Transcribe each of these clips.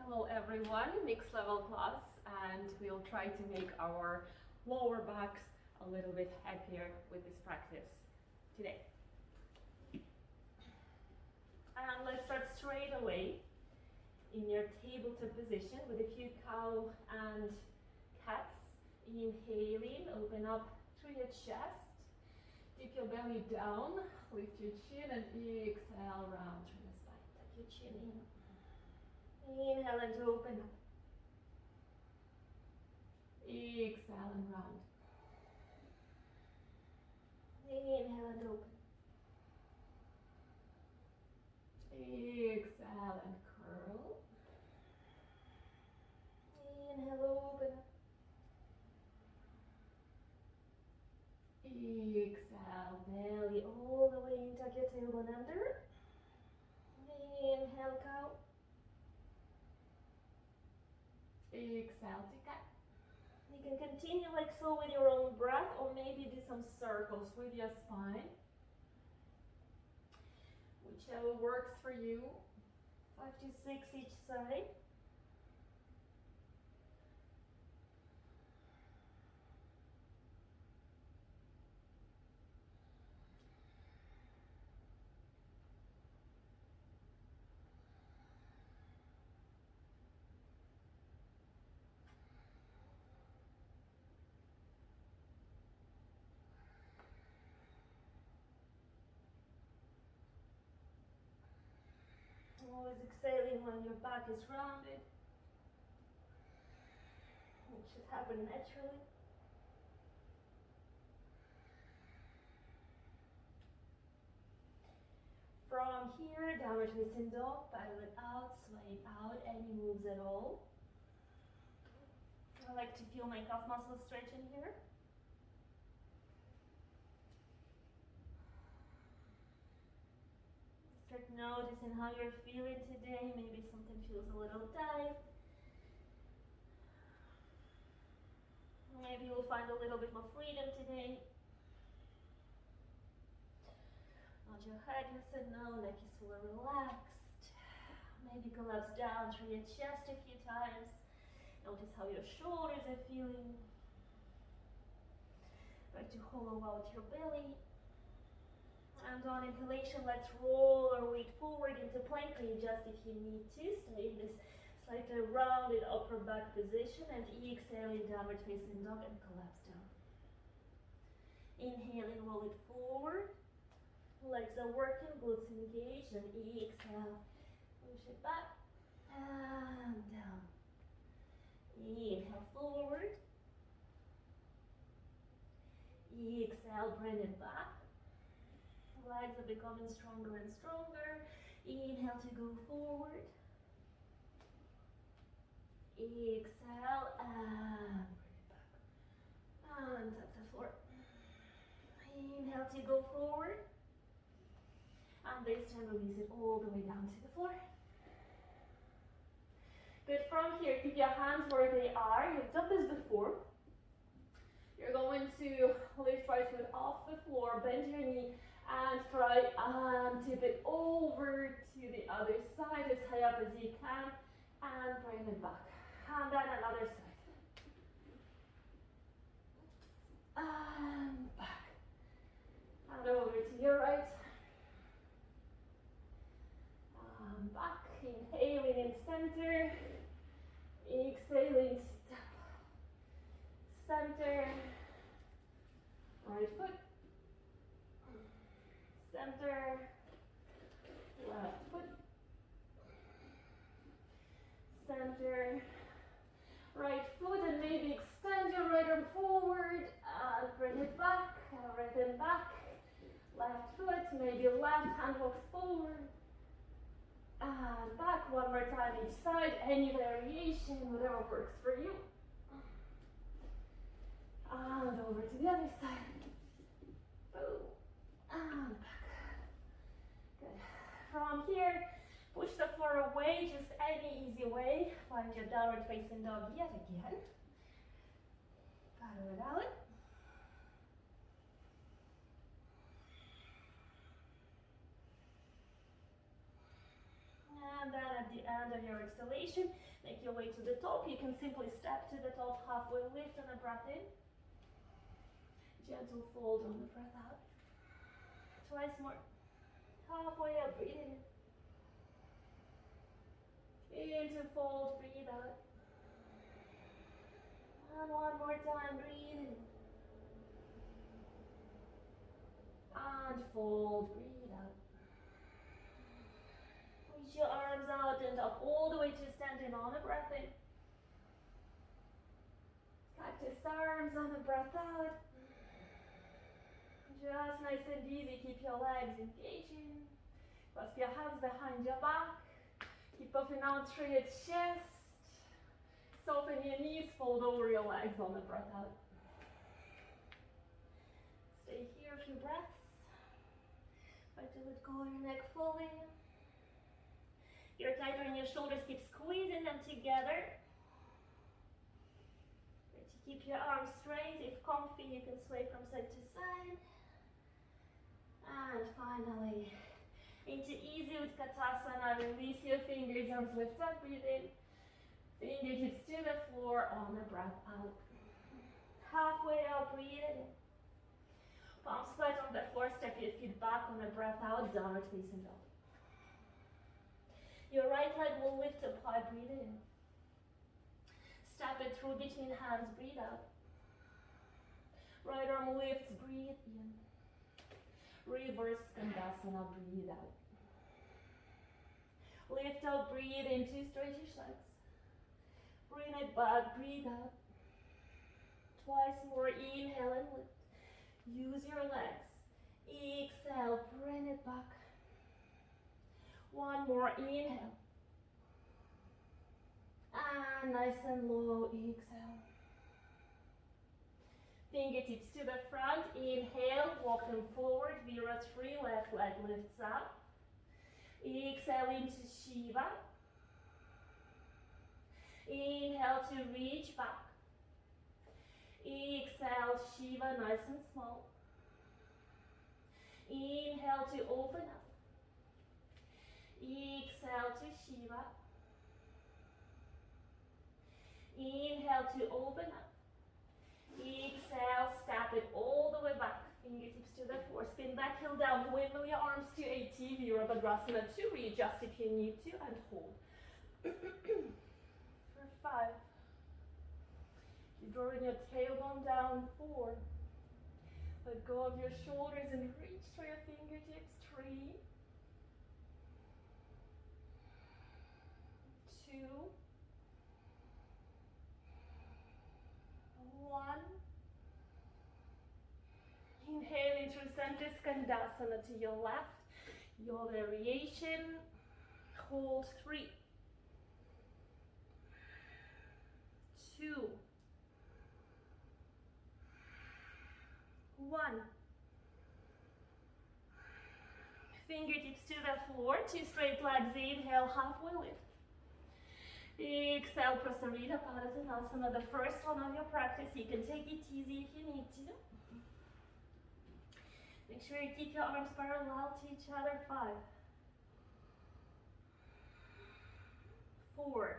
Hello everyone, mixed level class, and we'll try to make our lower backs a little bit happier with this practice today. And let's start straight away in your tabletop position with a few cow and cats. Inhaling, open up through your chest, dip your belly down, lift your chin and exhale round through the spine. Tuck your chin in. Inhale and open up. Exhale and round. Inhale and open. Exhale and curl. Inhale, open up. Exhale, belly all the way in, tuck your tailbone under. Inhale, cow. Exhale to cat. You can continue like so with your own breath, or maybe do some circles with your spine. Whichever works for you. 5 to 6 each side. Always exhaling when your back is rounded. It should happen naturally. From here, downward facing dog, paddle it out, sway it out, any moves at all. I like to feel my calf muscles stretching here. Start noticing how you're feeling today. Maybe something feels a little tight. Maybe you'll find a little bit more freedom today. Nod your head, yes and no, neck is fully relaxed. Maybe collapse down through your chest a few times. Notice how your shoulders are feeling. Try to hollow out your belly. And on inhalation, let's roll our weight forward into plank. Readjust if you need to. Stay in this slightly rounded upper back position and exhaling downward facing dog and collapse down. Inhaling, roll it forward. Legs are working, glutes engaged, and exhale. Push it back and down. Inhale forward. Exhale, bring it back. Legs are becoming stronger and stronger. Inhale to go forward. Exhale and bring it back. And tap the floor. Inhale to go forward. And this time release it all the way down to the floor. Good. From here, keep your hands where they are. You've done this before. You're going to lift right foot off the floor, bend your knee, and try and tip it over to the other side as high up as you can, and bring it back. And then another side. And back. And over to your right. And back. Inhaling in center. Exhaling to tap. Center. Right foot. Center, left foot, center, right foot, and maybe extend your right arm forward and bring it back, right arm back, left foot, maybe left hand walks forward and back. One more time each side, any variation, whatever works for you. And over to the other side. Boom. And back. Good. From here, push the floor away, just any easy way. Find your downward facing dog yet again. Paddle it out. And then at the end of your exhalation, Make your way to the top. You can simply step to the top, halfway lift on a breath in. Gentle fold on the breath out. Twice more. Halfway up, breathe in. Into fold, breathe out. And one more time, breathe in. And fold, breathe out. Reach your arms out and up all the way to standing on a breath in. Cactus arms on a breath out. Just nice and easy, keep your legs engaging. Clasp your hands behind your back. Keep puffing out through your chest. Soften your knees, fold over your legs on the breath out. Stay here a few breaths. Try to let go of your neck fully. You're tighter in your shoulders, keep squeezing them together. Try to keep your arms straight. If comfy, you can sway from side to side. And finally, into easy Utkatasana, release your fingers, arms lift up, breathe in. Fingertips to the floor on the breath out. Halfway up, breathe in. Palms flat on the floor, step your feet back on the breath out, downward facing dog. Your right leg will lift up high, breathe in. Step it through between hands, breathe out. Right arm lifts, breathe in. Reverse Skandasana, breathe out. Lift up, breathe into straightish legs. Bring it back, breathe out. Twice more, inhale and lift. Use your legs. Exhale, bring it back. One more, inhale. And nice and low, exhale. Fingertips to the front, inhale, walk them forward, Virasri, left leg lifts up. Exhale into Shiva. Inhale to reach back. Exhale, Shiva, nice and small. Inhale to open up. Exhale to Shiva. Inhale to open up. Exhale, step it all the way back. Fingertips to the floor. Spin back, heel down. Wiggle your arms to AT, Virabhadrasana to readjust if you need to, and hold. For 5. Keep drawing your tailbone down. 4. Let go of your shoulders and reach for your fingertips. 3. 2. 1. Inhaling through center Skandasana to your left. Your variation. Hold. 3. 2. 1. Fingertips to the floor. 2 straight legs. Inhale, halfway lift. Exhale, Prasarita Padasana, the first one of your practice. You can take it easy if you need to. Make sure you keep your arms parallel to each other. 5. 4.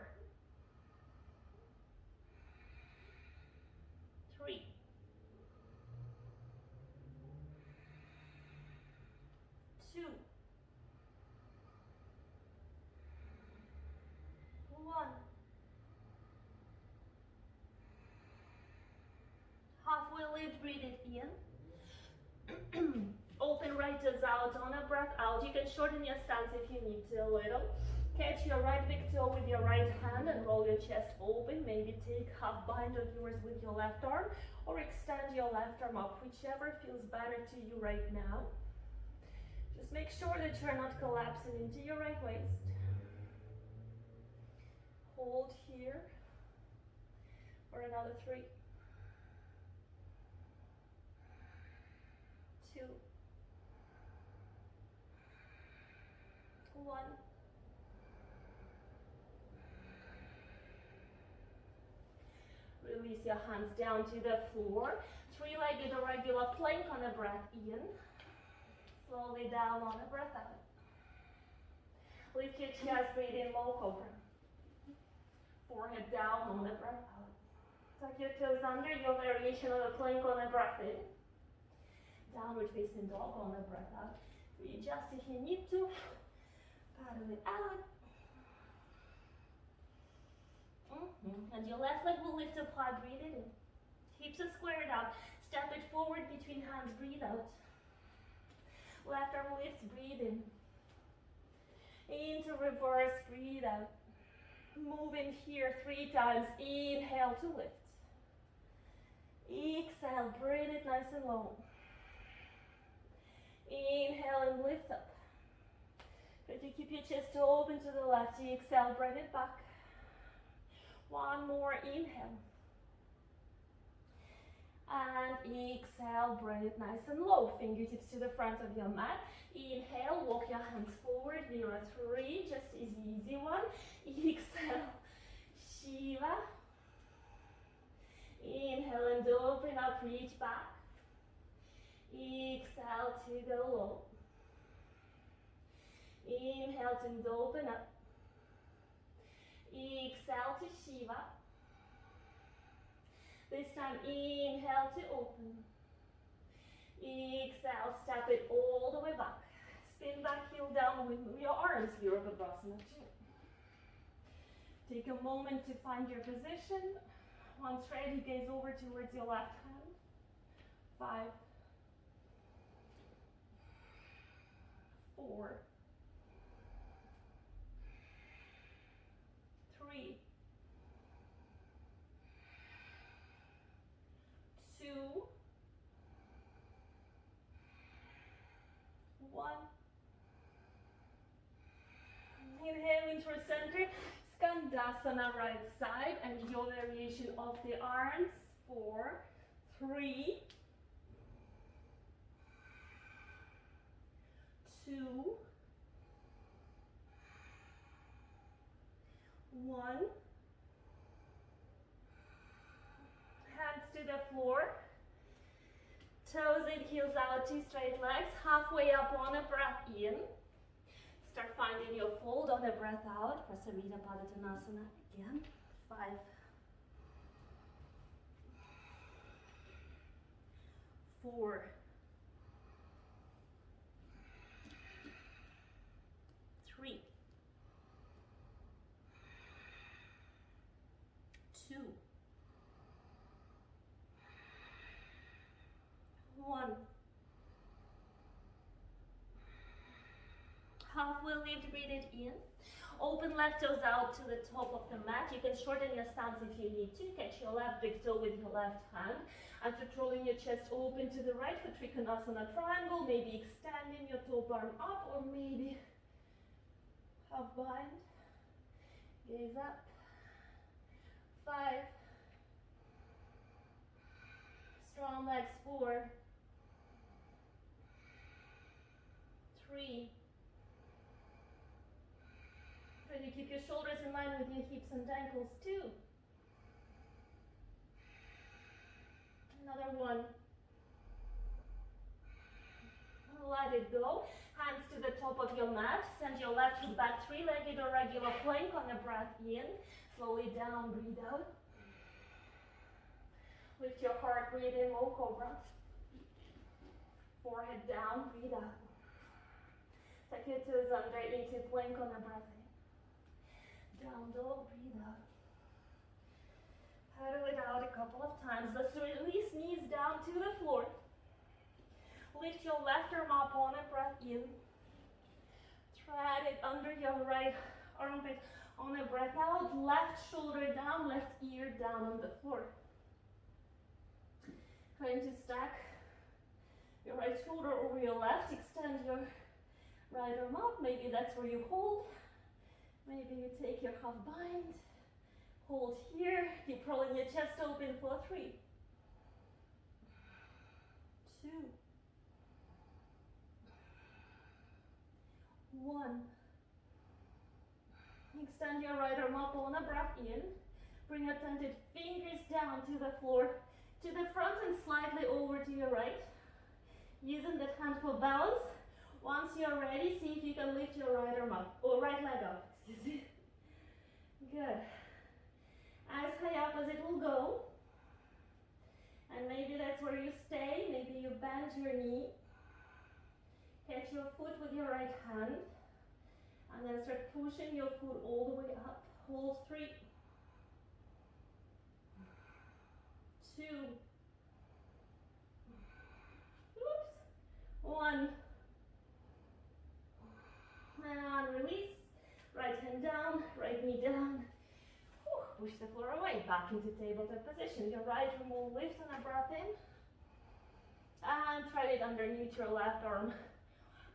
3. 2. 1. Halfway lift, breathe it in. Open right toes out on a breath out. You can shorten your stance if you need to a little. Catch your right big toe with your right hand and roll your chest open. Maybe take half bind of yours with your left arm or extend your left arm up, whichever feels better to you right now. Just make sure that you're not collapsing into your right waist. Hold here for another 3. 2. 1. Release your hands down to the floor. 3-legged or regular plank on a breath in. Slowly down on a breath out. Lift your chest, breathe in, low cobra. Forehead down on the breath out. Tuck your toes under, your variation of a plank on the breath in. Downward facing dog on the breath out. Readjust if you need to. Paddle it out. And your left leg will lift up high, breathe it in. Hips are squared out. Step it forward between hands, breathe out. Left arm lifts, breathe in. Into reverse, breathe out. Move in here 3 times. Inhale to lift. Exhale, breathe it nice and low. Inhale and lift up. But you keep your chest open to the left. Exhale, breathe it back. One more inhale. And exhale, breathe it nice and low. Fingertips to the front of your mat. Inhale, walk your hands forward. Vira 3, just easy one. Exhale, Shiva. Inhale and open up, reach back. Exhale to go low. Inhale to open up. Exhale to Shiva. This time, inhale to open. Exhale, step it all the way back. Spin back, heel down with your arms, Virabhadrasana 2. Take a moment to find your position. Once ready, gaze over towards your left hand. 5, 4, 3, 2, 1. Inhale into center, Skandasana right side, and your variation of the arms. 4, 3, 2, 1. Hands to the floor. Toes and heels out, 2 straight legs. Halfway up on a breath in. Start finding your fold on the breath out. Prasamita Padottanasana again. 5, 4, 3, 2, 1. Halfway lift, breathe it in. Open left toes out to the top of the mat. You can shorten your stance if you need to. Catch your left big toe with your left hand. And controlling your chest open to the right for Trikonasana triangle. Maybe extending your top arm up, or maybe half bind. Gaze up. 5. Strong legs. 4, 3. Try to keep your shoulders in line with your hips and ankles. 2. Another 1. Let it go. Hands to the top of your mat. Send your left foot back, 3-legged or regular plank on a breath in. Slowly down, breathe out. Lift your heart, breathe in, low cobra. Forehead down, breathe out. Tuck your toes under into plank on a breath in. Down dog, breathe out. Paddle it out a couple of times. Let's release knees down to the floor. Lift your left arm up on a breath in. Thread it under your right armpit on a breath out. Left shoulder down, left ear down on the floor. Trying to stack your right shoulder over your left. Extend your right arm up. Maybe that's where you hold. Maybe you take your half bind. Hold here. Keep rolling your chest open for 3, 2, 1. Extend your right arm up on a breath in. Bring your tented fingers down to the floor, to the front and slightly over to your right. Using that hand for balance. Once you're ready, see if you can lift your right arm up, or right leg up, excuse me. Good. high up as it will go. And maybe that's where you stay. Maybe you bend your knee. Catch your foot with your right hand. And then start pushing your foot all the way up. Hold 3, 2, 1. And release. Right hand down, right knee down. Push the floor away, back into tabletop position. Your right arm will lift on a breath in. And thread it underneath your left arm.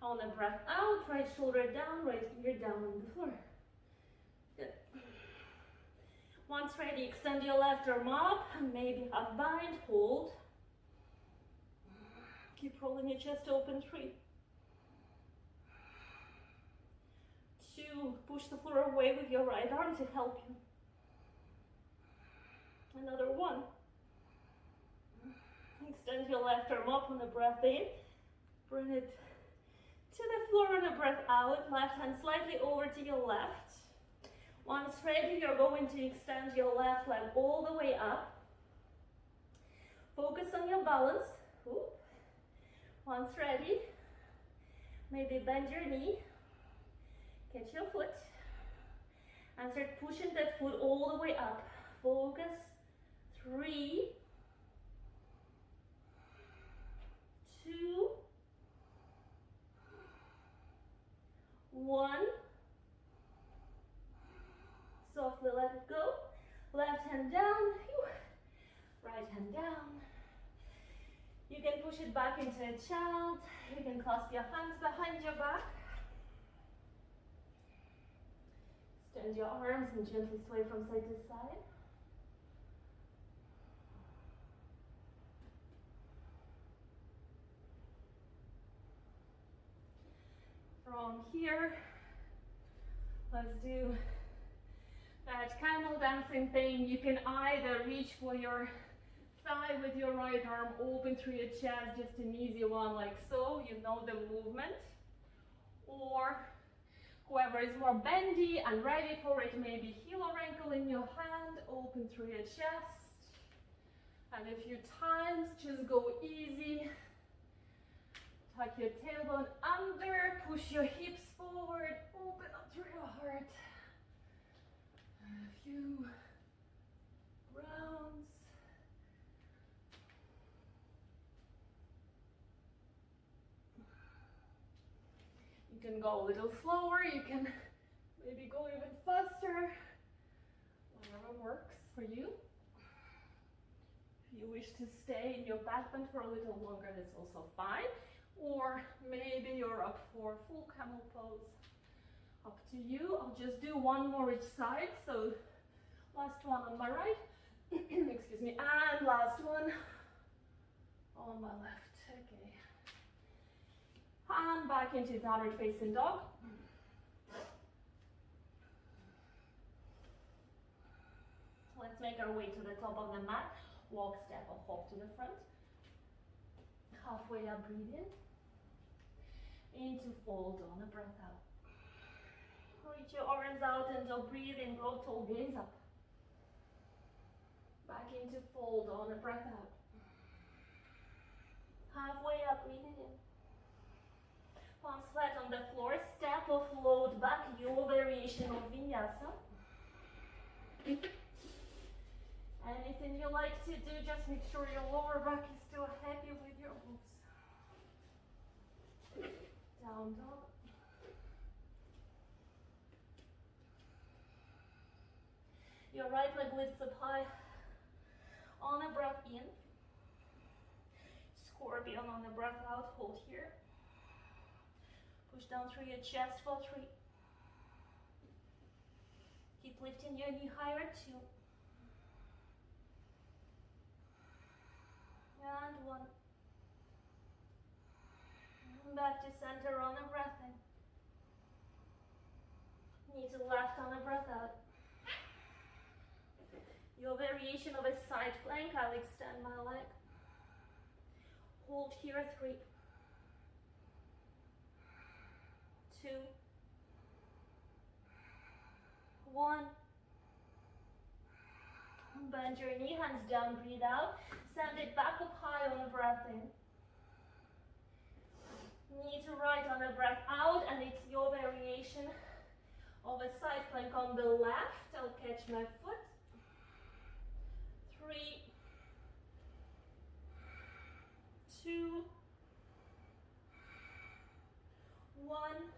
On a breath out, right shoulder down, right ear down on the floor. Good. Once ready, extend your left arm up, and maybe half bind, hold. Keep rolling your chest open, 3, 2, push the floor away with your right arm to help you. Another 1. Extend your left arm up on a breath in. Bring it to the floor on a breath out. Left hand slightly over to your left. Once ready, you're going to extend your left leg all the way up. Focus on your balance. Once ready, maybe bend your knee. Catch your foot. And start pushing that foot all the way up. Focus. 3, 2, 1. Softly let it go. Left hand down. Right hand down. You can push it back into a child. You can clasp your hands behind your back. Extend your arms and gently sway from side to side. From here, let's do that camel dancing thing. You can either reach for your thigh with your right arm, open through your chest, just an easy one like so, you know the movement. Or whoever is more bendy and ready for it, maybe heel or ankle in your hand, open through your chest. And a few times, just go easy. Tuck your tailbone under, push your hips forward, open up through your heart. A few rounds. You can go a little slower, you can maybe go even faster, whatever works for you. If you wish to stay in your back bend for a little longer, that's also fine. Or maybe you're up for full camel pose. Up to you. I'll just do one more each side. So last one on my right. Excuse me. And last one on my left. Okay. And back into downward facing dog. Let's make our way to the top of the mat. Walk, step, or hop to the front. Halfway up, breathe in. Into fold on a breath out. Reach your arms out until breathe in, grow tall, gaze up. Back into fold on a breath out. Halfway up, breathe it in. Palms flat on the floor, step or float back, your variation of vinyasa. Anything you like to do, just make sure your lower back is still happy with your moves. Down dog. Your right leg lifts up high. On a breath in. Scorpion on a breath out. Hold here. Push down through your chest for 3. Keep lifting your knee higher, 2. And 1. Back to center on a breath in. Knee to left on a breath out. Your variation of a side plank, I'll extend my leg. Hold here, 3. 2. 1. Bend your knee, hands down, breathe out. Send it back up high on a breath in. Knee to right on a breath out, and it's your variation of a side plank on the left. I'll catch my foot. 3, 2, 1.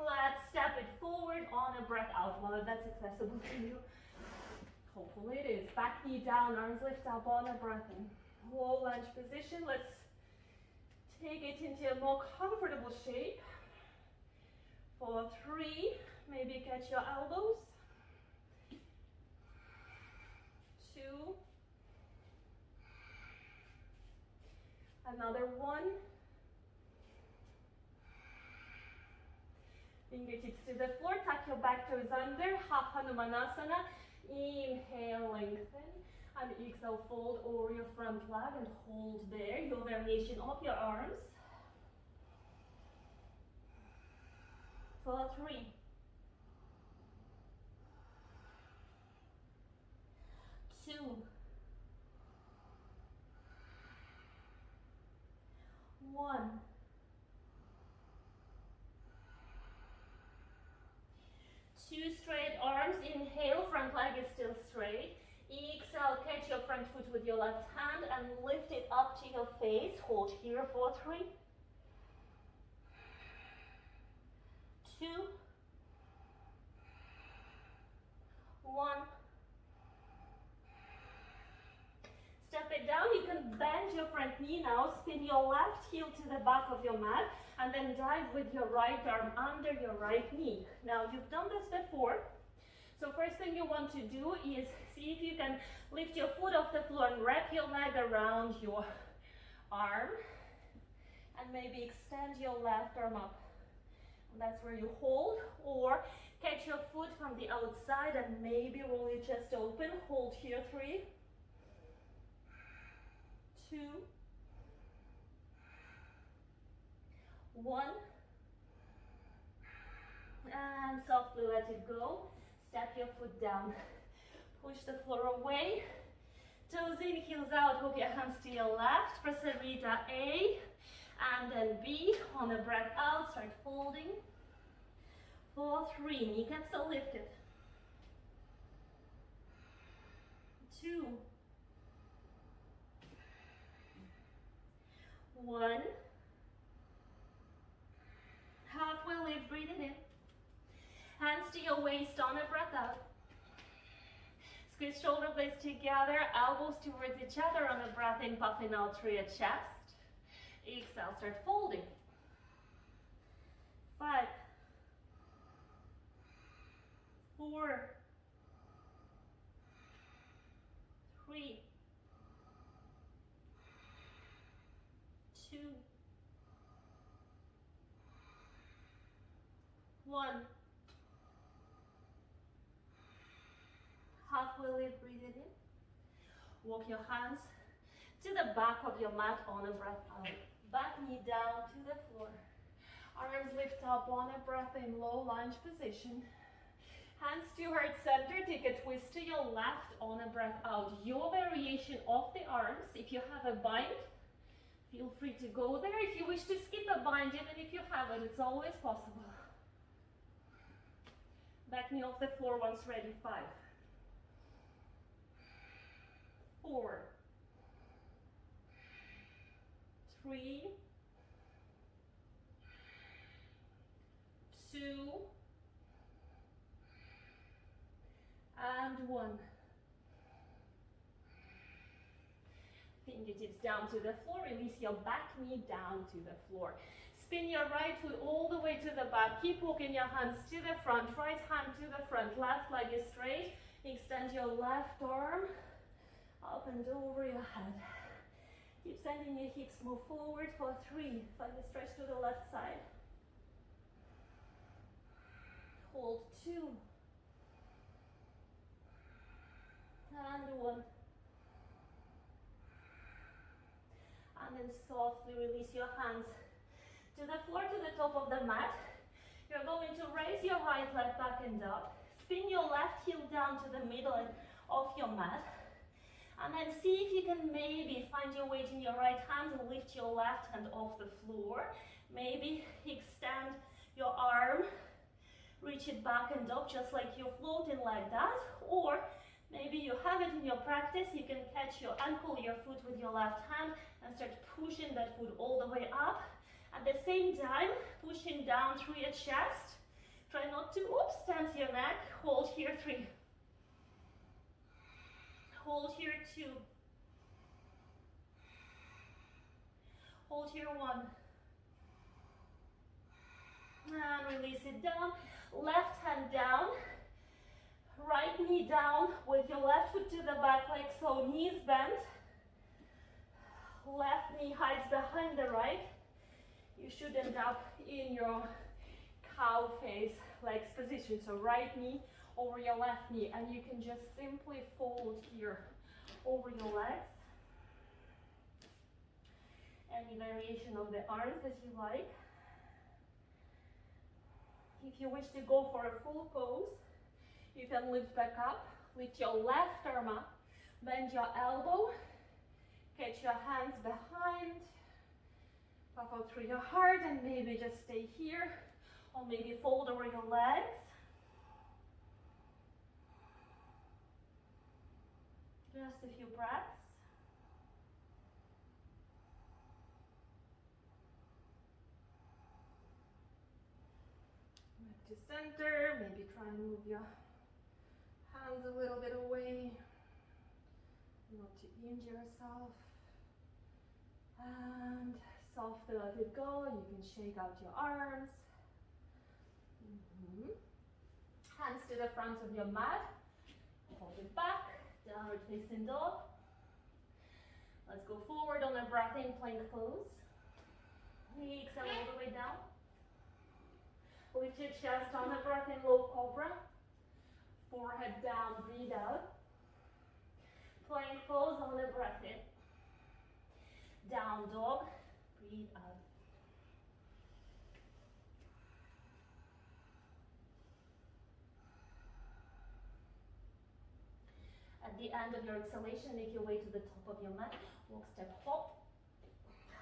Let's step it forward on a breath out. Well, that's accessible to you. Hopefully it is. Back knee down, arms lift up on a breath in. Low lunge position. Let's take it into a more comfortable shape. For 3, maybe catch your elbows. 2. Another 1. Fingertips to the floor, tuck your back toes under, half Hanumanasana. Inhale, lengthen, and exhale, fold over your front leg and hold there, your variation of your arms. For 3, 2, 1. Two straight arms. Inhale, front leg is still straight. Exhale, catch your front foot with your left hand and lift it up to your face. Hold here for 3, 2, 1. Step it down. You can bend your front knee now. Spin your left heel to the back of your mat and then dive with your right arm under your right knee. Now, you've done this before. So first thing you want to do is see if you can lift your foot off the floor and wrap your leg around your arm. And maybe extend your left arm up. And that's where you hold. Or catch your foot from the outside and maybe roll your chest open. Hold here, 3, 2, 1. And softly let it go. Step your foot down. Push the floor away. Toes in, heels out. Hook your hands to your left. Prasarita A. And then B. On a breath out, start folding. For 3, kneecaps are lifted. 2, 1. Halfway lift, breathe it in. Hands to your waist on a breath out. Squeeze shoulder blades together, elbows towards each other on a breath in, puffing out through your chest. Exhale, start folding. 5, 4, 3, 2, 1. Halfway lift, breathe it in. Walk your hands to the back of your mat on a breath out. Back knee down to the floor. Arms lift up on a breath in, low lunge position. Hands to heart center, take a twist to your left on a breath out. Your variation of the arms. If you have a bind, feel free to go there. If you wish to skip a bind, even if you have it, it's always possible. Back knee off the floor once ready. 5, 4, 3, 2, and 1. Fingertips down to the floor. Release your back knee down to the floor. Spin your right foot all the way to the back. Keep walking your hands to the front. Right hand to the front. Left leg is straight. Extend your left arm up and over your head. Keep sending your hips, move forward for 3. Find a stretch to the left side. Hold 2. And 1. And then softly release your hands to the floor, to the top of the mat. You're going to raise your right leg back and up. spin your left heel down to the middle of your mat. And then see if you can maybe find your weight in your right hand and lift your left hand off the floor. Maybe extend your arm, reach it back and up just like your floating leg does. Or maybe you have it in your practice, you can catch your ankle, your foot with your left hand and start pushing that foot all the way up. At the same time, pushing down through your chest. Try not to, tense your neck. Hold here, 3. Hold here, 2. Hold here, 1. And release it down. Left hand down. Right knee down with your left foot to the back leg, so knees bent. Left knee hides behind the right. You should end up in your cow face legs position. So right knee over your left knee, and you can just simply fold here over your legs. Any variation of the arms as you like. If you wish to go for a full pose, you can lift back up, lift your left arm up, bend your elbow, catch your hands behind, puff out through your heart, and maybe just stay here, or maybe fold over your legs. Just a few breaths. Back to center, maybe try and move your hands a little bit away, not to injure yourself. And softly let it go. You can shake out your arms. Hands to the front of your mat. Hold it back. Downward facing dog. Let's go forward on a breath in plank pose. Exhale all the way down. Lift your chest on a breath in low cobra. Forehead down, breathe out. Plank pose on a breath in. Down dog, breathe out. At the end of your exhalation, make your way to the top of your mat. Walk, step, hop.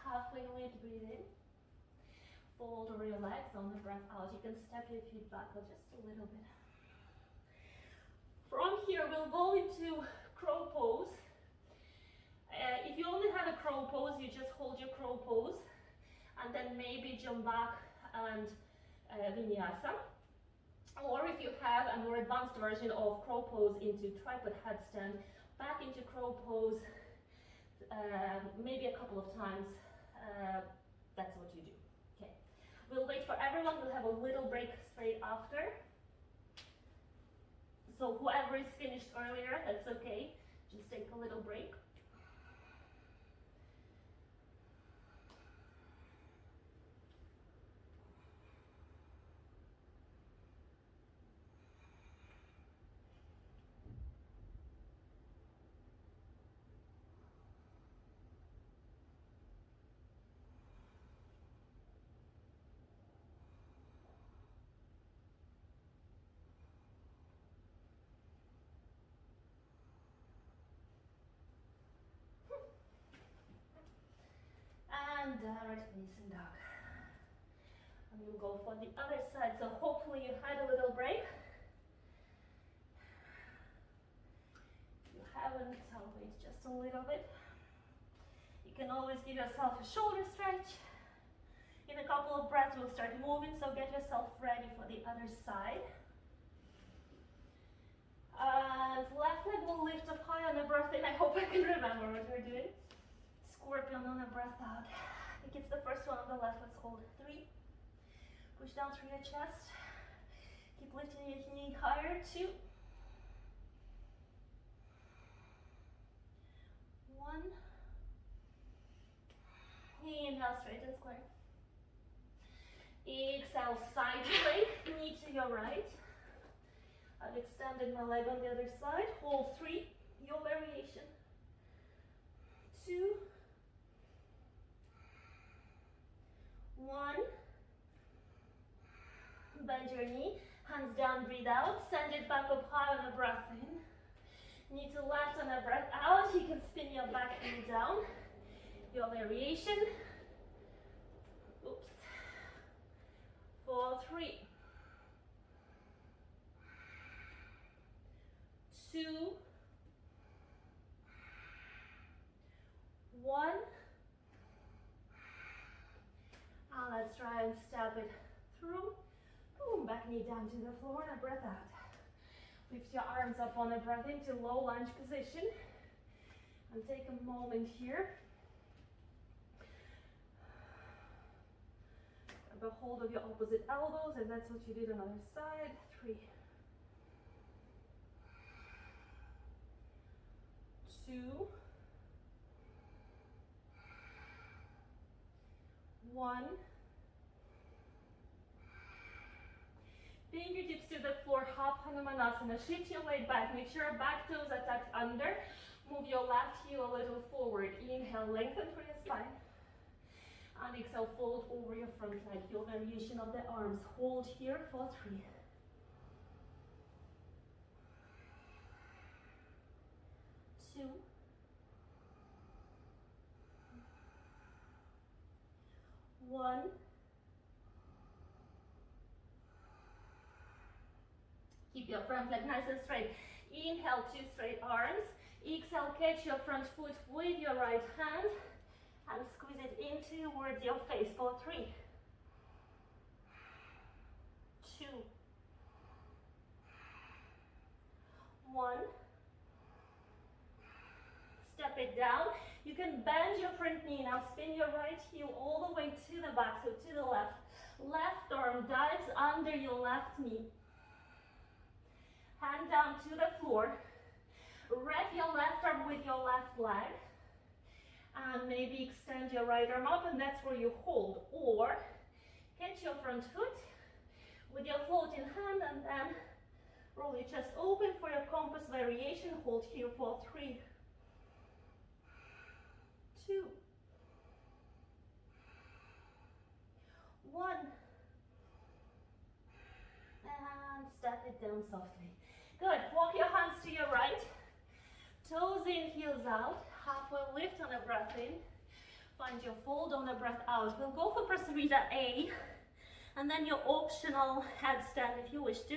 Halfway lift, breathe in. Fold over your legs on the breath out. You can step your feet backward just a little bit. From here, we'll go into crow pose. If you only have a crow pose, you just hold your crow pose and then maybe jump back and vinyasa. Or if you have a more advanced version of crow pose into tripod headstand, back into crow pose, maybe a couple of times, that's what you do. Okay. We'll wait for everyone, we'll have a little break straight after. So whoever is finished earlier, that's okay, just take a little break. And downward facing dog. And we'll go for the other side. So hopefully you had a little break. If you haven't, I'll wait just a little bit. You can always give yourself a shoulder stretch. In a couple of breaths, we'll start moving, so get yourself ready for the other side. And left leg will lift up high on the breath in. I hope I can remember what we're doing. Scorpion on a breath out. I think it's the first one on the left. Let's hold 3. Push down through your chest. Keep lifting your knee higher. 2. 1. Inhale, straight and square. Exhale, side plank, knee to your right. I've extended my leg on the other side. Hold 3, your variation. 2. 1. Bend your knee Hands down, breathe out. Send it back up high on a breath in. Knee to left on a breath out. You can spin your back knee down. Your variation. Oops. 4, 3, 2, 1. And let's try and step it through. Boom, back knee down to the floor and a breath out. Lift your arms up on a breath into low lunge position. And take a moment here. Grab a hold of your opposite elbows if that's what you did on the other side. 3, 2, 1. Fingertips to the floor, half Hanumanasana. Shift your weight back. Make sure your back toes are tucked under. Move your left heel a little forward. Inhale, lengthen through your spine. And exhale, fold over your front leg. Your variation of the arms. Hold here for 3. 2. 1. Keep your front leg nice and straight. Inhale, 2 straight arms. Exhale, catch your front foot with your right hand and squeeze it in towards your face for 3, 2, 1. Step it down. You can bend your front knee now. Spin your right heel all the way to the back, so to the left. Left arm dives under your left knee. Hand down to the floor. Wrap your left arm with your left leg. And maybe extend your right arm up, and that's where you hold. Or catch your front foot with your floating hand and then roll your chest open for your compass variation. Hold here for 3, 2, 1. And step it down softly. Good. Walk your hands to your right. Toes in, heels out. Halfway lift on a breath in. Find your fold on a breath out. We'll go for Prasarita A. And then your optional headstand if you wish to.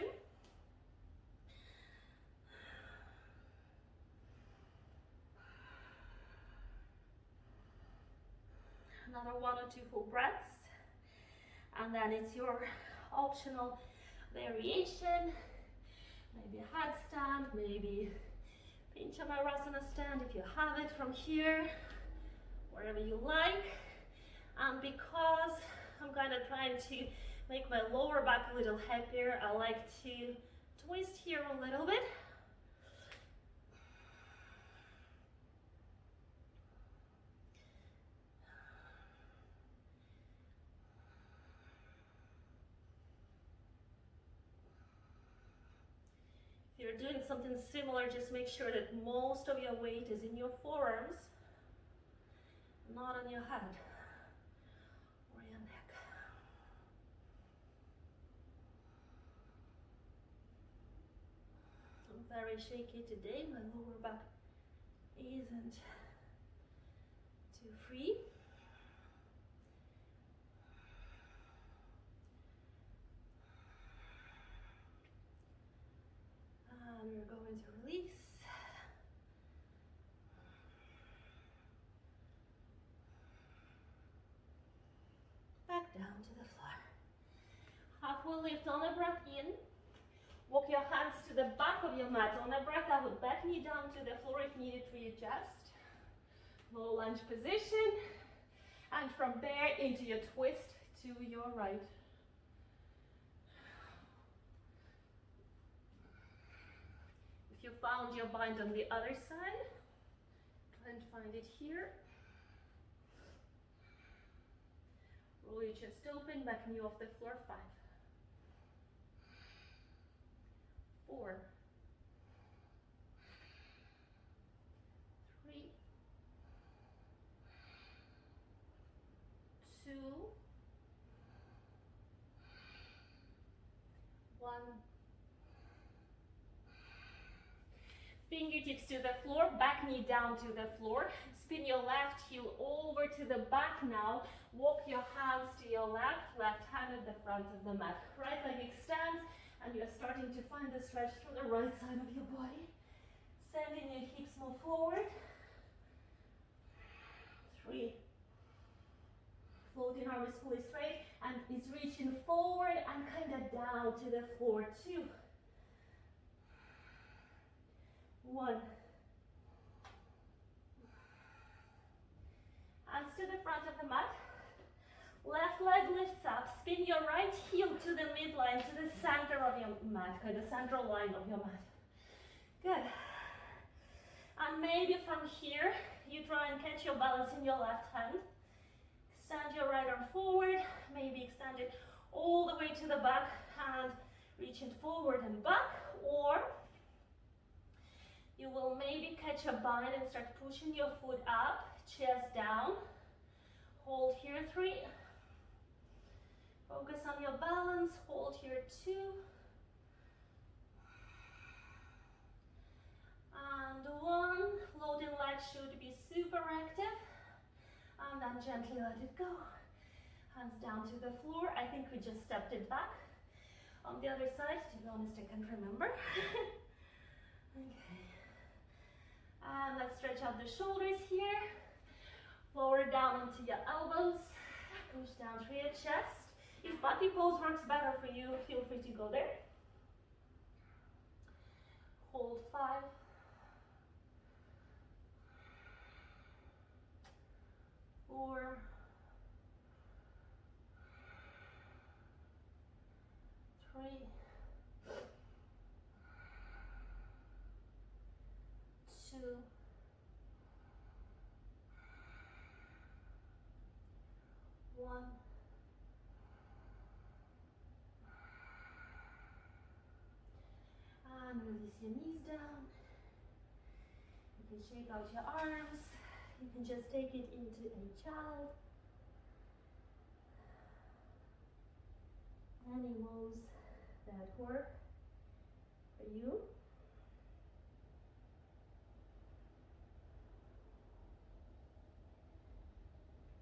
Another 1 or 2 full breaths. And then it's your optional variation. Maybe a headstand, maybe Pinchamarasana stand if you have it from here, wherever you like. And because I'm kind of trying to make my lower back a little happier, I like to twist here a little bit. If you're doing something similar, just make sure that most of your weight is in your forearms, not on your head or your neck. I'm very shaky today. My lower back isn't too free. And we're going to release. Back down to the floor. Halfway lift on a breath in. Walk your hands to the back of your mat. On a breath out, back knee down to the floor if needed, readjust. Low lunge position. And from there into your twist to your right. If you found your bind on the other side, try and find it here. Roll your chest open, back knee off the floor. 5, 4, 3, 2, 1. Fingertips to the floor, back knee down to the floor. Spin your left heel over to the back now. Walk your hands to your left, left hand at the front of the mat. Right leg extends, and you're starting to find the stretch through the right side of your body. Sending your hips more forward. 3. Floating arm is fully straight, and it's reaching forward and kind of down to the floor. 2. 1. Hands to the front of the mat. Left leg lifts up. Spin your right heel to the midline, to the center of your mat, the central line of your mat. Good. And maybe from here, you try and catch your balance in your left hand. Extend your right arm forward. Maybe extend it all the way to the back hand, reaching forward and back. Or you will maybe catch a bind and start pushing your foot up, chest down. Hold here, 3. Focus on your balance, hold here, 2. And 1. Floating legs should be super active. And then gently let it go. Hands down to the floor. I think we just stepped it back. On the other side, to be honest, I can't remember. Okay. And let's stretch out the shoulders here. Lower down onto your elbows. Push down through your chest. If body pose works better for you, feel free to go there. Hold 5. 4. 3. 2. 1. And release your knees down. You can shake out your arms. You can just take it into a child. Any moves that work for you.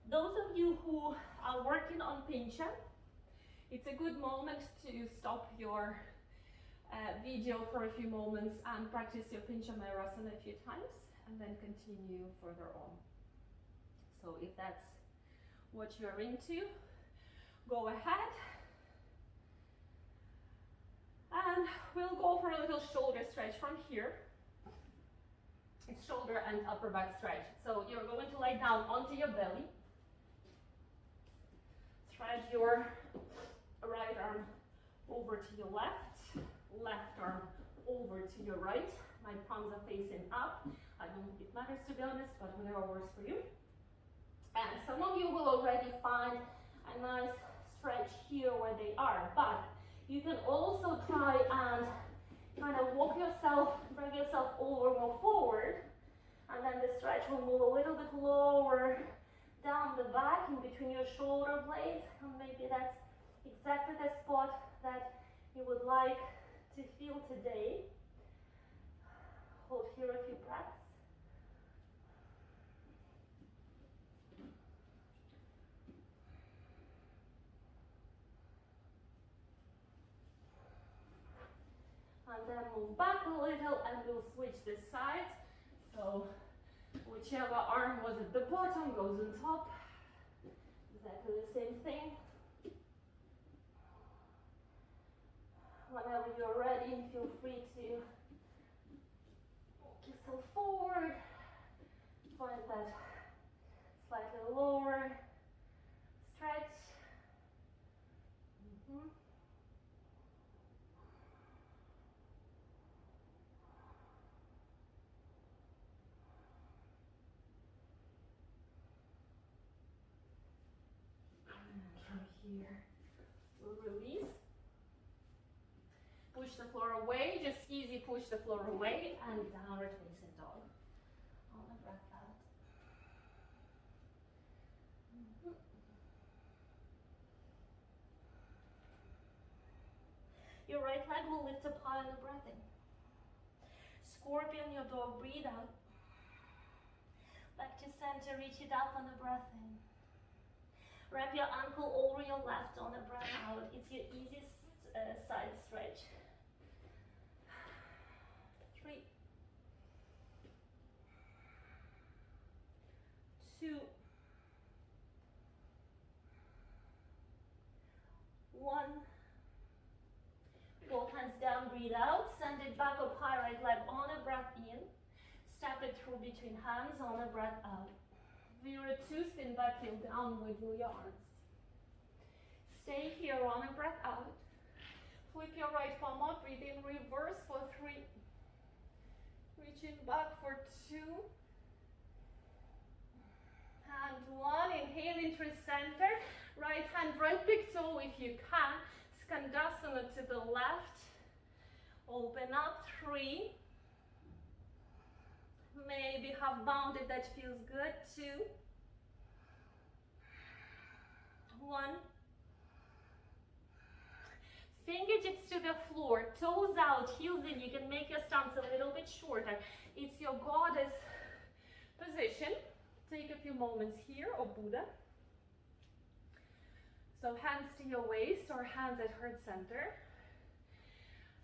Those of you who are working on pincha, it's a good moment to stop your video for a few moments and practice your pincha mayurasana a few times, and then continue further on. So if that's what you're into, go ahead. And we'll go for a little shoulder stretch from here. It's shoulder and upper back stretch. So you're going to lay down onto your belly. Thread your right arm over to your left, left arm over to your right. My palms are facing up. I don't think it matters, to be honest, but whatever works for you. And some of you will already find a nice stretch here where they are, but you can also try and kind of walk yourself, bring yourself over more forward, and then the stretch will move a little bit lower down the back in between your shoulder blades, and maybe that's exactly the spot that you would like to feel today. Hold here a few breaths. And then move back a little and we'll switch the sides. So whichever arm was at the bottom goes on top. Exactly the same thing. Whenever you're ready, feel free to walk yourself forward. Find that slightly lower stretch. Here, we'll release. Push the floor away, just easy push the floor away, and downward facing dog. On the breath out. Your right leg will lift up high on the breath in. scorpion, your dog, breathe out. Back to center, reach it up on the breath in. Wrap your ankle over your left on the breath out. It's your easiest side stretch. 3, 2, 1. Both hands down, breathe out. Send it back up high, right leg on a breath in. Step it through between hands on a breath out. Vira 2, spin back heel down, wiggle your arms. Stay here on a breath out. Flip your right palm out, breathe in, reverse for 3. Reaching back for 2. And 1, inhale into center. Right hand, right big toe if you can. Skandasana to the left. Open up, 3. Maybe half bound if that feels good, 2. 1. Fingertips to the floor, toes out, heels in. You can make your stance a little bit shorter. It's your goddess position. Take a few moments here, or Buddha. So hands to your waist or hands at heart center.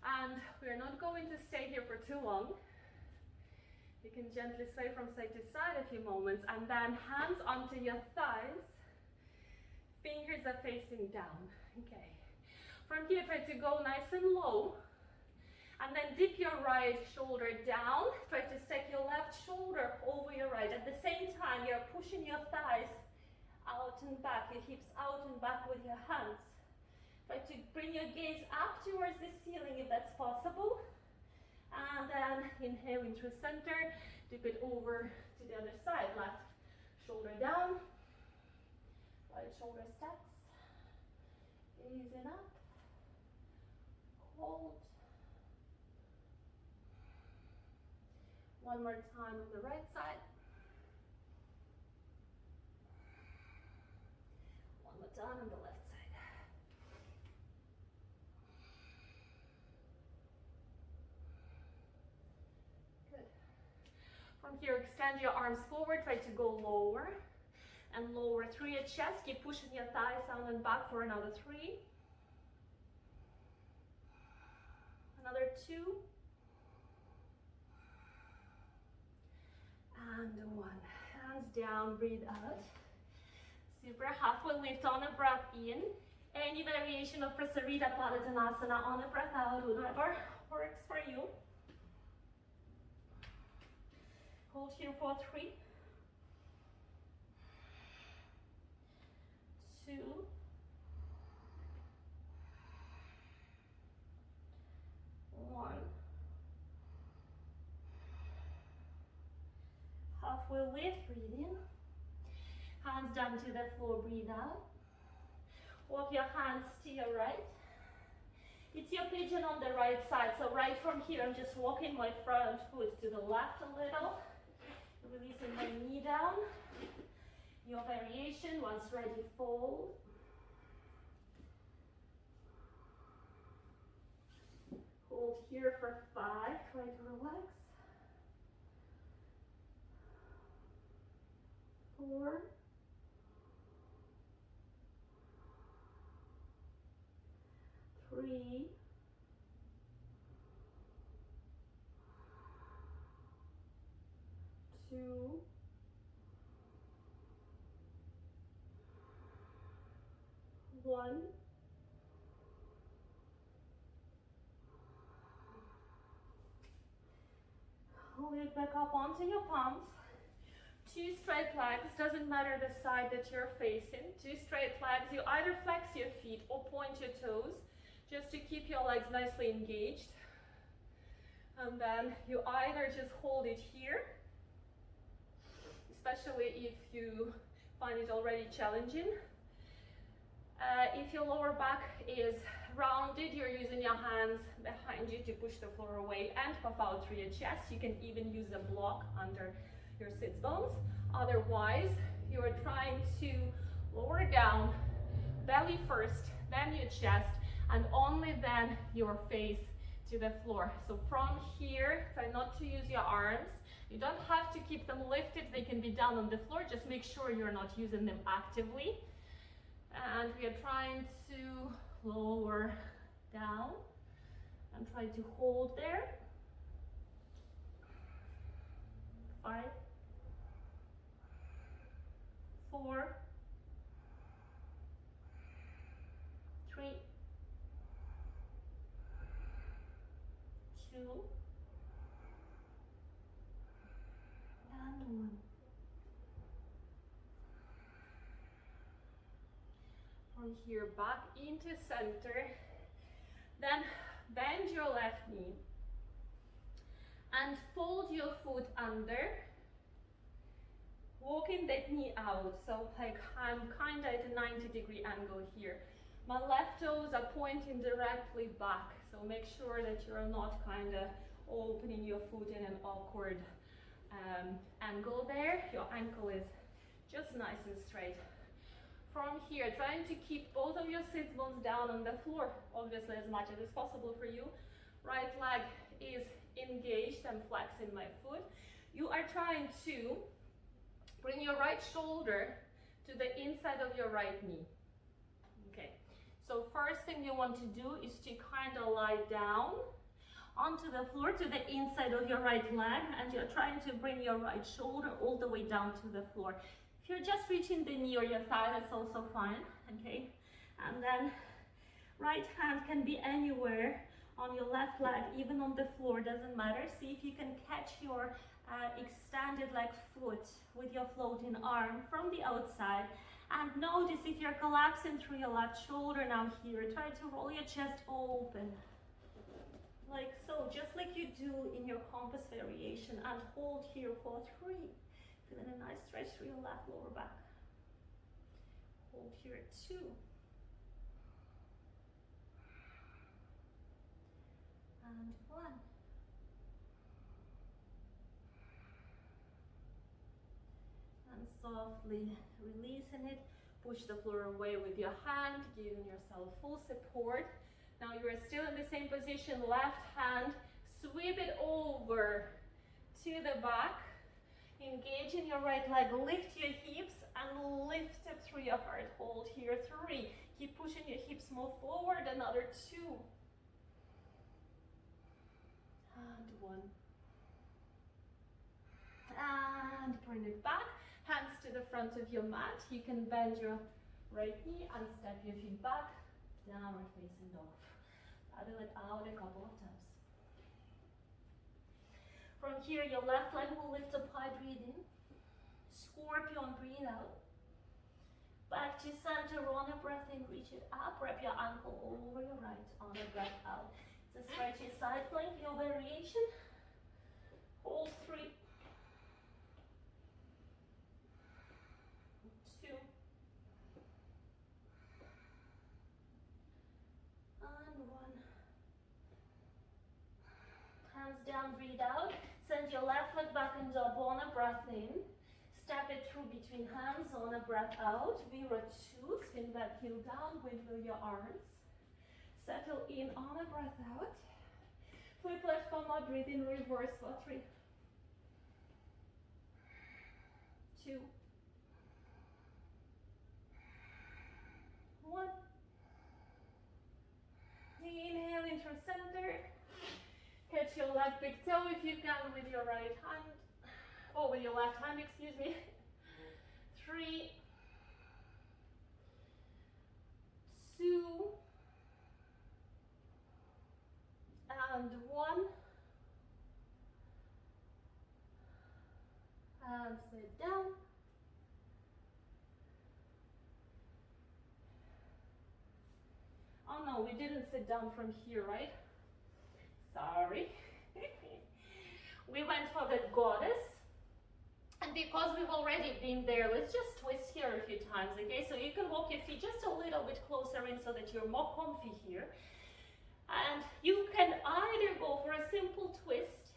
And we're not going to stay here for too long. You can gently sway from side to side a few moments, and then hands onto your thighs. Fingers are facing down. Okay. From here, try to go nice and low. And then dip your right shoulder down. Try to stack your left shoulder over your right. At the same time, you're pushing your thighs out and back, your hips out and back with your hands. Try to bring your gaze up towards the ceiling if that's possible. And then inhale into center, dip it over to the other side. Left shoulder down, right shoulder stacks. Easing up, hold. One more time on the right side. One more time on the left side. From here, extend your arms forward, try to go lower and lower through your chest. Keep pushing your thighs down and back for another 3. Another 2. And 1. Hands down, breathe out. Super, halfway lift on a breath in. Any variation of Prasarita Padottanasana on a breath out, whatever works for you. Hold here for 3, 2, 1. Halfway lift, breathe in. Hands down to the floor, breathe out. Walk your hands to your right. It's your pigeon on the right side, so right from here, I'm just walking my front foot to the left a little. Releasing my knee down. Your variation, once ready, fold. Hold here for 5, try to relax. 4. 3. 2. 1. Lift back up onto your palms. 2 straight legs, doesn't matter the side that you're facing. 2 straight legs, you either flex your feet or point your toes, just to keep your legs nicely engaged. And then you either just hold it here, especially if you find it already challenging. If your lower back is rounded, you're using your hands behind you to push the floor away and puff out through your chest. You can even use a block under your sits bones. Otherwise, you are trying to lower down, belly first, then your chest, and only then your face to the floor. So from here, try not to use your arms. You don't have to keep them lifted. They can be down on the floor. Just make sure you're not using them actively. And we are trying to lower down and try to hold there. 5, 4, 3, 2, and 1. From here, back into center. Then bend your left knee and fold your foot under, walking that knee out. So like I'm kind of at a 90-degree angle here. My left toes are pointing directly back. So make sure that you're not kind of opening your foot in an awkward angle there. Your ankle is just nice and straight. From here, trying to keep both of your sit bones down on the floor, obviously as much as is possible for you. Right leg is engaged. I'm flexing my foot. You are trying to bring your right shoulder to the inside of your right knee. Okay, so first thing you want to do is to kind of lie down onto the floor to the inside of your right leg, and you're trying to bring your right shoulder all the way down to the floor. If you're just reaching the knee or your thigh, that's also fine, okay? And then right hand can be anywhere on your left leg, even on the floor, doesn't matter. See if you can catch your extended leg foot with your floating arm from the outside. And notice if you're collapsing through your left shoulder now here, try to roll your chest open. Like so, just like you do in your compass variation, and hold here for 3. Feeling a nice stretch through your left lower back. Hold here 2. And 1. And softly releasing it, push the floor away with your hand, giving yourself full support. Now you are still in the same position, left hand, sweep it over to the back, engage in your right leg, lift your hips and lift up through your heart. Hold here 3, keep pushing your hips, move forward, another 2. And 1. And bring it back, hands to the front of your mat. You can bend your right knee and step your feet back, downward facing dog. Paddle it out a couple of times. From here, your left leg will lift up high, breathe in. Scorpion, breathe out. Back to center, on a breath in, reach it up. Wrap your ankle over your right, on a breath out. It's a stretchy side plank, your variation. Hold 3. 2. And 1. Hands down, breathe out. Send your left leg back and up on a breath in. Step it through between hands on a breath out. Vira 2, spin back, heel down, windmill your arms. Settle in on a breath out. Flip left palm up, breathe in, reverse for 3. 2. 1. Inhale into center. Catch your left big toe if you can with your right hand, or with your left hand, excuse me. 3, 2, and 1. And sit down. Oh no, we didn't sit down from here, right? Sorry. We went for the goddess. And because we've already been there, let's just twist here a few times, okay? So you can walk your feet just a little bit closer in so that you're more comfy here. And you can either go for a simple twist,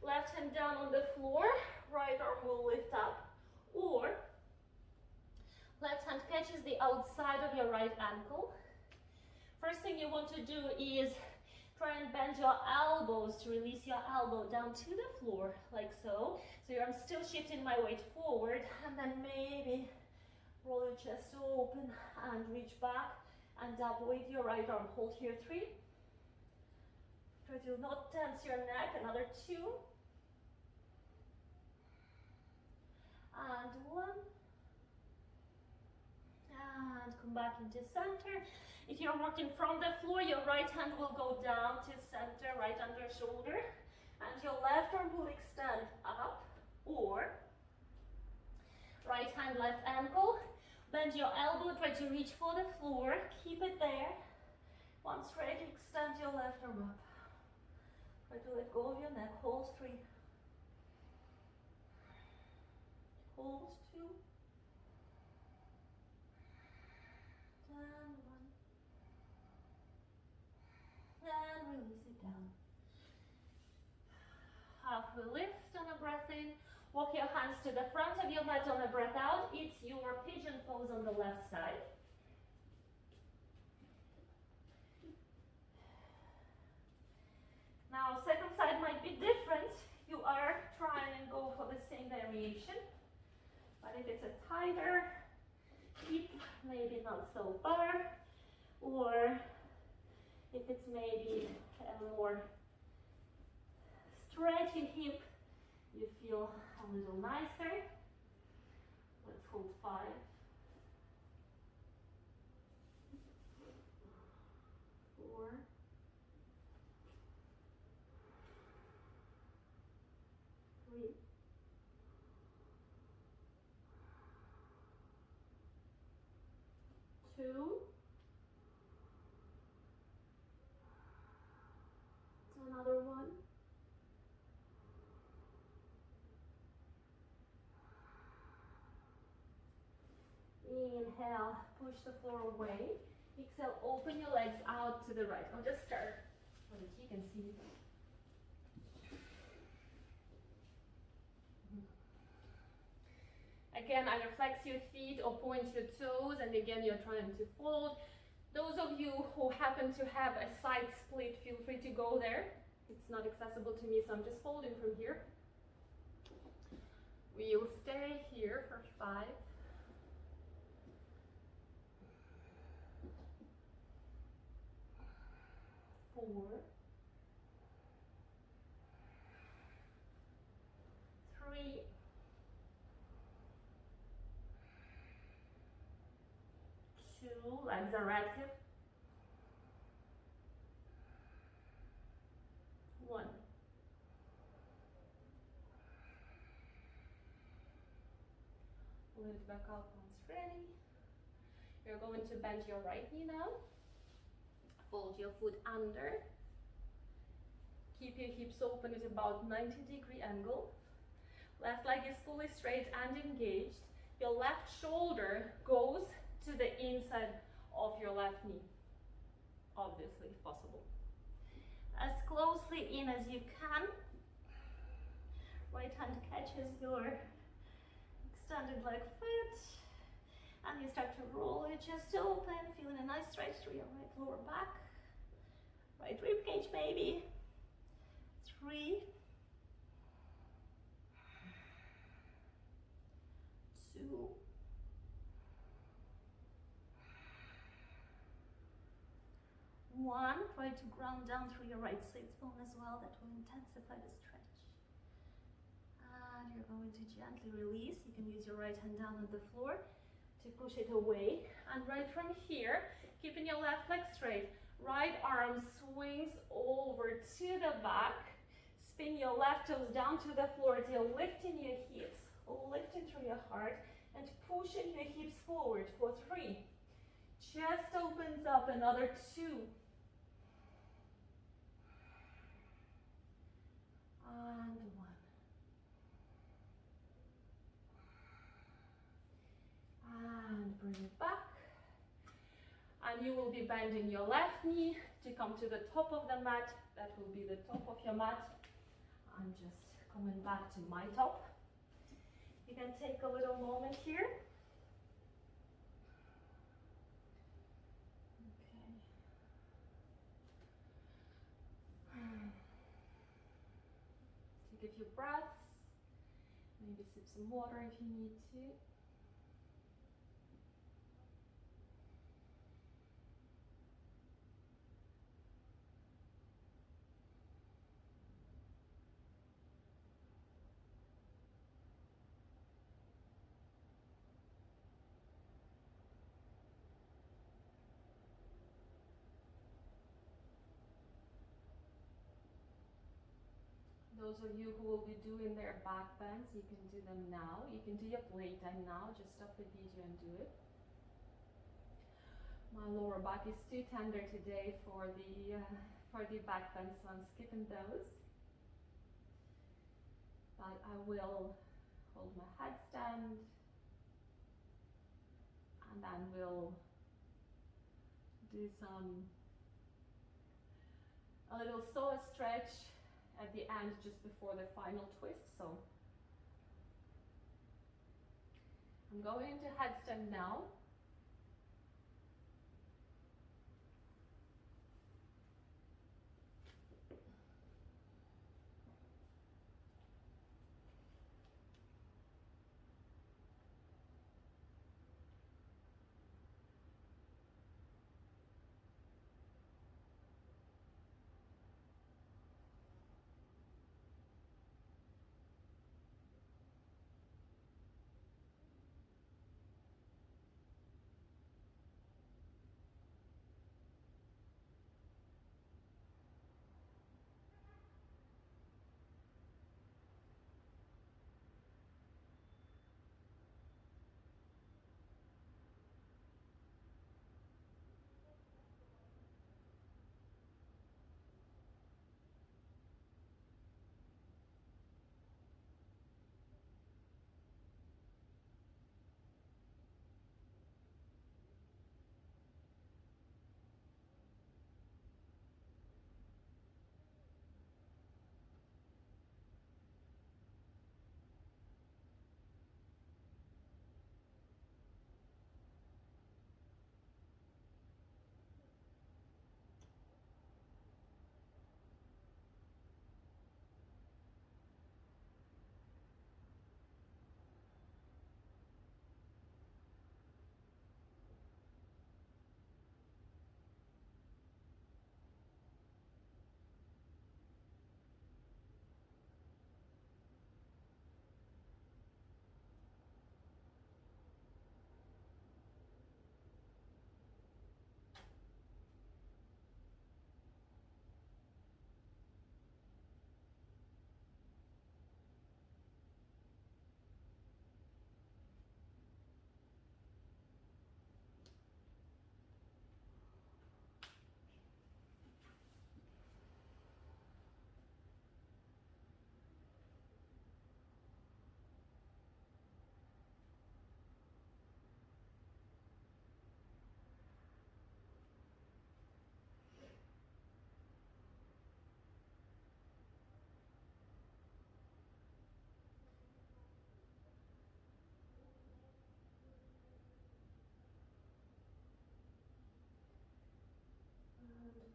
left hand down on the floor, right arm will lift up, or left hand catches the outside of your right ankle. First thing you want to do is Try and bend your elbows to release your elbow down to the floor, like so. So I'm still shifting my weight forward, and then maybe roll your chest open and reach back and up with your right arm. Hold here, 3. Try to not tense your neck, another 2. And 1. And come back into center. If you're working from the floor, your right hand will go down to center, right under shoulder, and your left arm will extend up, or right hand, left ankle. Bend your elbow, try to reach for the floor, keep it there. Once ready, extend your left arm up. Try to let go of your neck, hold 3. Hold 2. And 1. And release it down. Halfway lift on a breath in. Walk your hands to the front of your mat on a breath out. It's your pigeon pose on the left side. Now, second side might be different. You are trying and go for the same variation. But if it's a tighter hip, maybe not so far. Or if it's maybe a more stretchy hip, you feel a little nicer. Let's hold 5. 4. 3. 2. Another 1. Inhale, push the floor away. Exhale, open your legs out to the right. I'll just start so that you can see. Again, either flex your feet or point your toes, and again, you're trying to fold. Those of you who happen to have a side split, feel free to go there. It's not accessible to me, so I'm just folding from here. We'll stay here for 5. 4. 3. 2. Legs are active. 1. Lift back up once ready. You're going to bend your right knee now. Fold your foot under. Keep your hips open at about 90-degree angle. Left leg is fully straight and engaged. Your left shoulder goes to the inside of your left knee, obviously, if possible. As closely in as you can. Right hand catches your extended leg foot. And you start to roll your chest open, feeling a nice stretch through your right lower back. Right rib cage maybe. 3. 2. 1. Try to ground down through your right sits bone as well. That will intensify the stretch. And you're going to gently release. You can use your right hand down on the floor to push it away. And right from here, keeping your left leg straight, right arm swings over to the back. Spin your left toes down to the floor as you're lifting your hips, lifting through your heart, and pushing your hips forward for 3. Chest opens up, another 2. And 1. And bring it back. And you will be bending your left knee to come to the top of the mat. That will be the top of your mat. I'm just coming back to my top. You can take a little moment here. Okay. breaths. Maybe sip some water if you need to. Those of you who will be doing their back bends, you can do them now. You can do your playtime now. Just stop the video and do it. My lower back is too tender today for the back bends, so I'm skipping those. But I will hold my headstand, and then we'll do a little psoas stretch at the end just before the final twist. So I'm going into headstand now.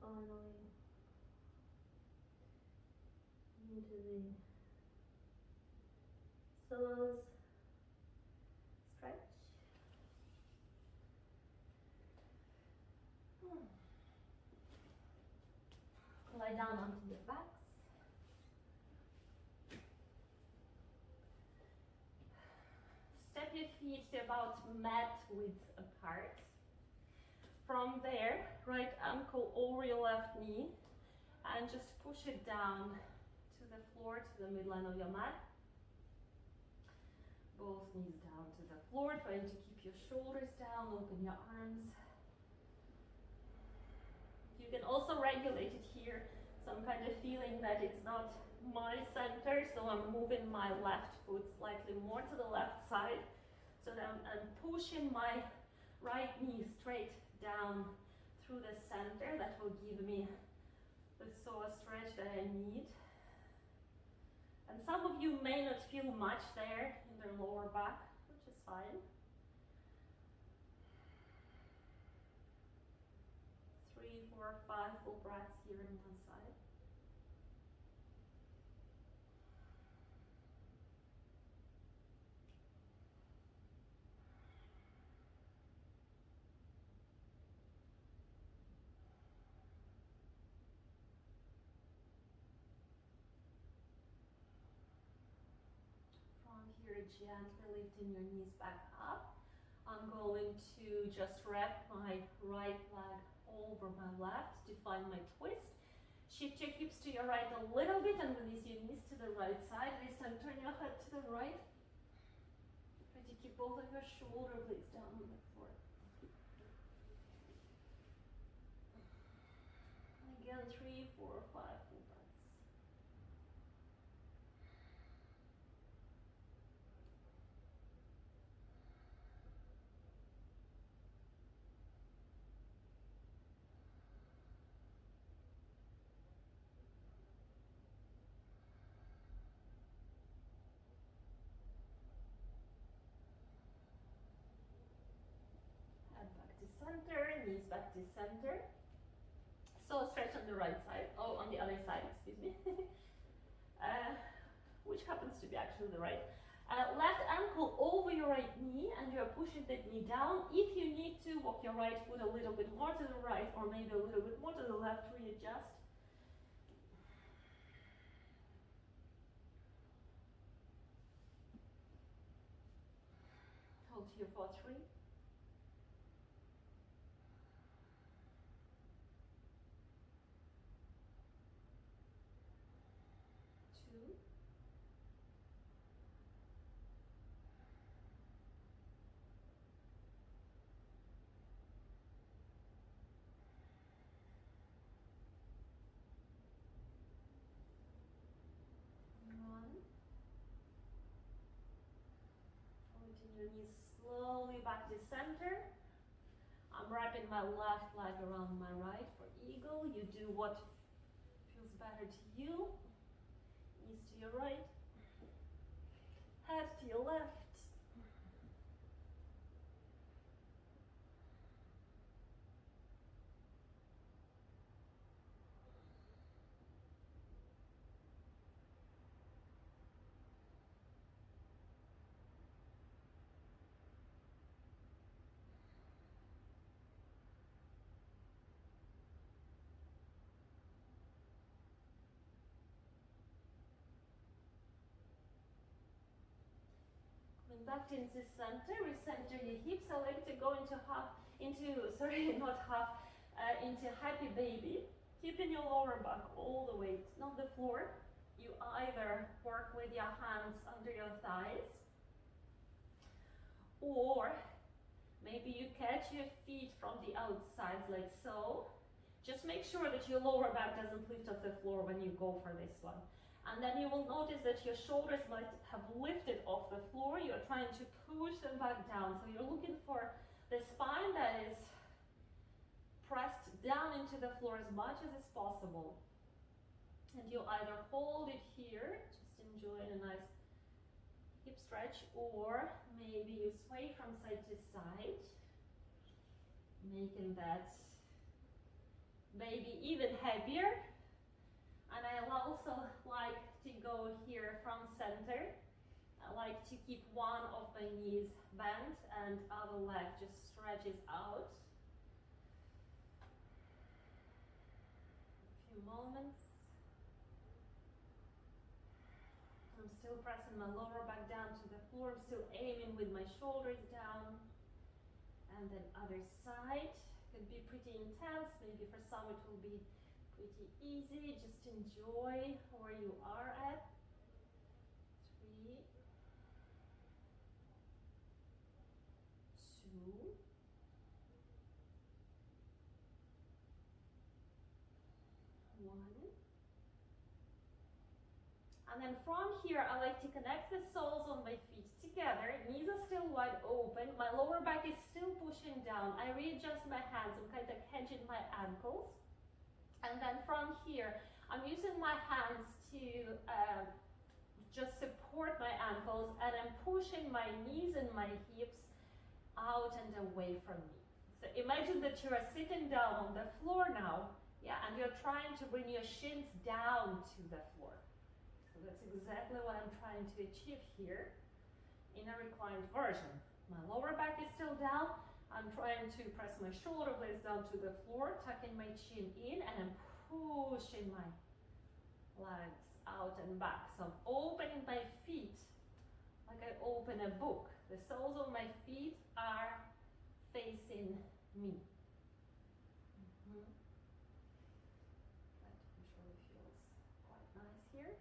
Finally into the psoas stretch. Lie down onto your backs. Step your feet to about mat width apart. From there, right ankle over your left knee, and just push it down to the floor, to the midline of your mat. Both knees down to the floor, trying to keep your shoulders down, open your arms. You can also regulate it here, so I'm kind of feeling that it's not my center, so I'm moving my left foot slightly more to the left side, so that I'm pushing my right knee straight down through the center. That will give me the psoas stretch that I need. And some of you may not feel much there in their lower back, which is fine. 3, 4, 5 full breaths here on one side. here, gently lifting your knees back up. I'm going to just wrap my right leg over my left to find my twist. Shift your hips to your right a little bit and release your knees to the right side. This time turn your head to the right. Try to keep both of your shoulder blades down on the floor. Again, 3, 4, 5 full breaths. Head back to center, knees back to center. So stretch on the right side, oh, on the other side, excuse me, which happens to be actually the right. Left ankle over your right knee, and you're pushing that knee down. If you need to, walk your right foot a little bit more to the right, or maybe a little bit more to the left, readjust. Hold here for 3. 2. 1. Pointing your knees slowly back to center. I'm wrapping my left leg around my right for eagle. You do what feels better to you. Knees to your right, head to your left. Back into center, recenter your hips. I like to go into into happy baby. Keeping your lower back all the way, not the floor. You either work with your hands under your thighs, or maybe you catch your feet from the outsides like so. Just make sure that your lower back doesn't lift off the floor when you go for this one. And then you will notice that your shoulders might have lifted off the floor. You're trying to push them back down. So you're looking for the spine that is pressed down into the floor as much as is possible. And you either hold it here, just enjoying a nice hip stretch, or maybe you sway from side to side, making that baby even heavier. And I also like to go here from center. I like to keep one of my knees bent and other leg just stretches out. A few moments. I'm still pressing my lower back down to the floor. I'm still aiming with my shoulders down. And then other side. Could be pretty intense. Maybe for some it will be pretty easy. Just enjoy where you are at. 3, 2, 1. And then from here, I like to connect the soles of my feet together. Knees are still wide open. My lower back is still pushing down. I readjust my hands. I'm kind of catching my ankles. And then from here, I'm using my hands to just support my ankles, and I'm pushing my knees and my hips out and away from me. So imagine that you are sitting down on the floor now, yeah, and you're trying to bring your shins down to the floor. So that's exactly what I'm trying to achieve here in a reclined version. My lower back is still down. I'm trying to press my shoulder blades down to the floor, tucking my chin in, and I'm pushing my legs out and back. So I'm opening my feet like I open a book. The soles of my feet are facing me. That usually feels quite nice here.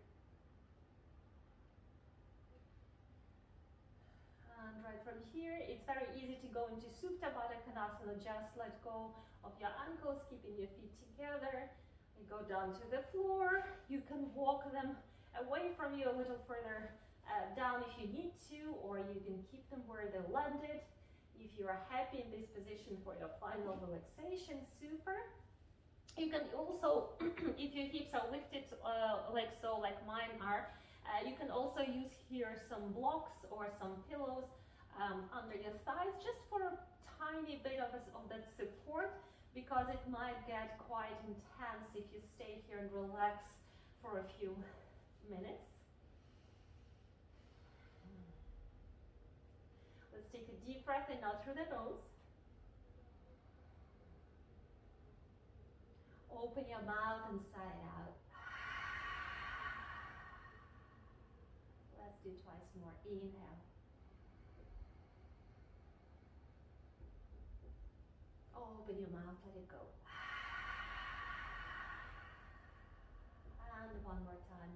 And right from here, it's very easy to go into Supta Baddha Konasana. Just let go of your ankles, keeping your feet together. You go down to the floor. You can walk them away from you a little further down if you need to, or you can keep them where they landed. If you are happy in this position for your final relaxation, super. You can also, if your hips are lifted like so, like mine are, you can also use here some blocks or some pillows under your thighs, just for a tiny bit of that support, because it might get quite intense if you stay here and relax for a few minutes. Let's take a deep breath in now through the nose. Open your mouth and sigh it out. Let's do twice more. Inhale. Open your mouth, let it go. And one more time.